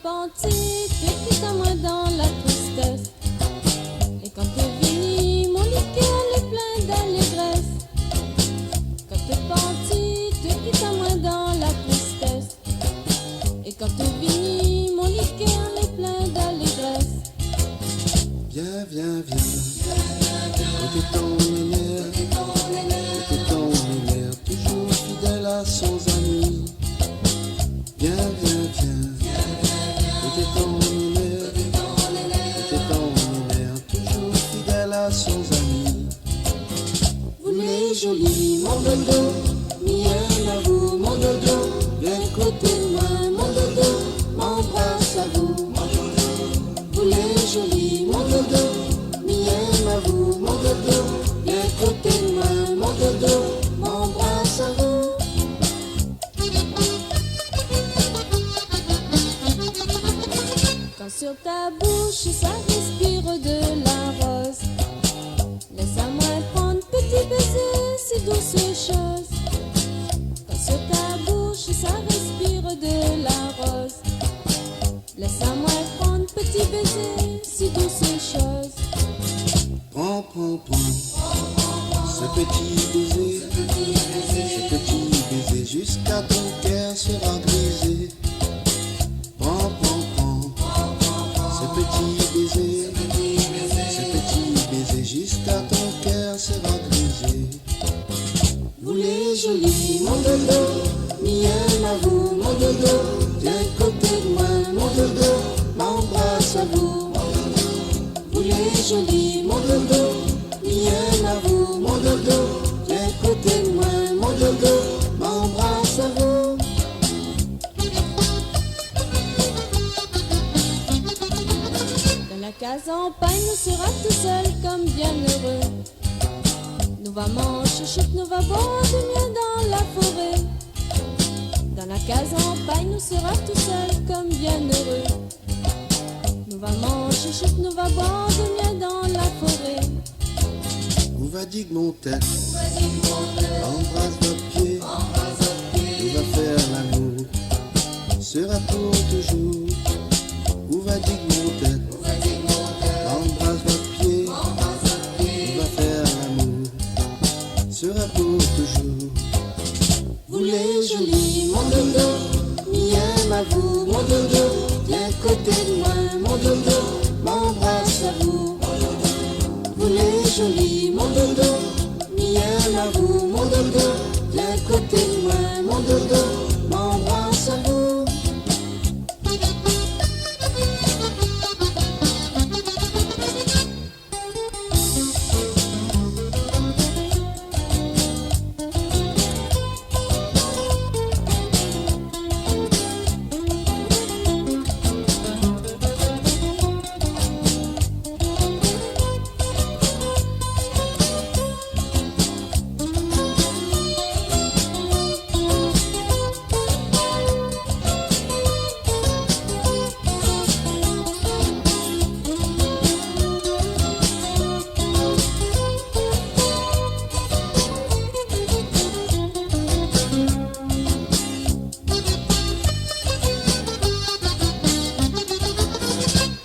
Penser, tu es quitte à moi dans la tristesse. Et quand tu finis, mon liqueur est plein d'allégresse. Quand tu penses, tu es quitte à moi dans la tristesse. Et quand tu finis, mon liqueur est plein d'allégresse. Viens, viens, viens, côté ton lumière, côté ton lumière, toujours fidèle à son ami. Viens, viens, viens. Côté ton lumière, toujours fidèle à son ami. Vous les jolis, mon dodo, miel à vous, mon dodo. Viens côté de moi, mon dodo, m'embrasse à vous. Vous les jolis, mon dodo, miel à vous, mon dodo. Viens côté de moi, mon dodo, m'embrasse à vous. Quand sur ta bouche ça respire de la rose, laisse-moi prendre petit baiser, si douce chose. Quand sur ta bouche ça respire de la rose, laisse-moi prendre petit baiser, si douce chose. Prends, prends, prends, ce petit baiser, ce petit baiser, jusqu'à ton cœur sera brisé. Prends, prends, prends, ce petit baiser, jusqu'à ton cœur sera brisé. Vous les jolis, mon dodo, miel à vous, mon dodo. Viens côté de moi, mon dodo, m'embrasse à vous. Vous les jolis, mon dodo, miel à vous, mon dodo. Viens côté de moi, mon dodo, m'embrasse à vous. Dans la case en paille, nous sera tout seul comme bien heureux. Nous va manger chouchoute, nous va boire du miel dans la forêt. Dans la case en paille, nous sera tout seul comme bien heureux. Nous va manger chouchoute, nous va boire du miel dans la forêt. Où va digue mon tête, embrasse votre pied, nous va faire l'amour, sera pour toujours. Où va digue mon tête, embrasse votre pied, nous va faire l'amour, sera pour toujours. Vous les jolis, mon dodo, miel à vous, mon dodo. Viens côté de moi, mon dodo, m'embrasse à vous. Vous les jolis, mon dodo, miel à vous, mon dodo. Viens côté de moi, mon dodo, m'embrasse à vous.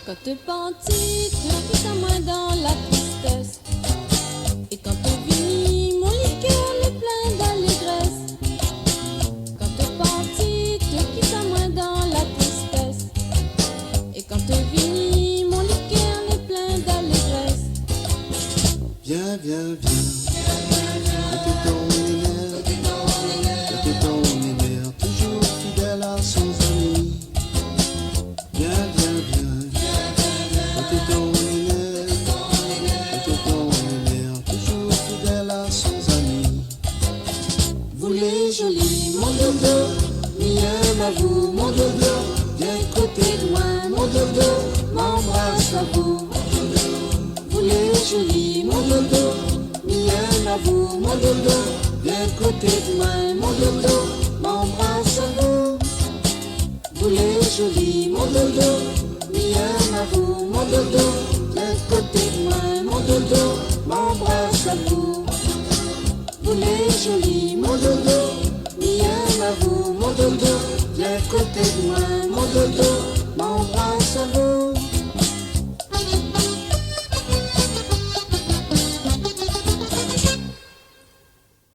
Quand te pentis, tu quittes à moi dans la tristesse. Et quand te finis, mon liqueur est plein d'allégresse. Quand te pentis, tu quittes à moi dans la tristesse. Et quand te finis, mon liqueur est plein d'allégresse. Viens, viens, viens, côté ton lumière, côté ton lumière, toujours fidèle à son ami. Viens, viens, viens, côté ton lumière, toujours fidèle à son ami. Vous les jolis, mon dodo, miel à vous, mon dodo. Viens côté de moi, mon dodo, m'embrasse à vous. Vous les jolis, mon dodo, à vous, mon doudou. Viens côté de moi, mon doudou. M'embrasse à vous. Vous les jolis, mon doudou. Miam à vous, mon doudou. Viens côté de moi, mon doudou. M'embrasse à vous. Vous les jolis, mon doudou. Miam à vous, mon doudou. Viens côté de moi,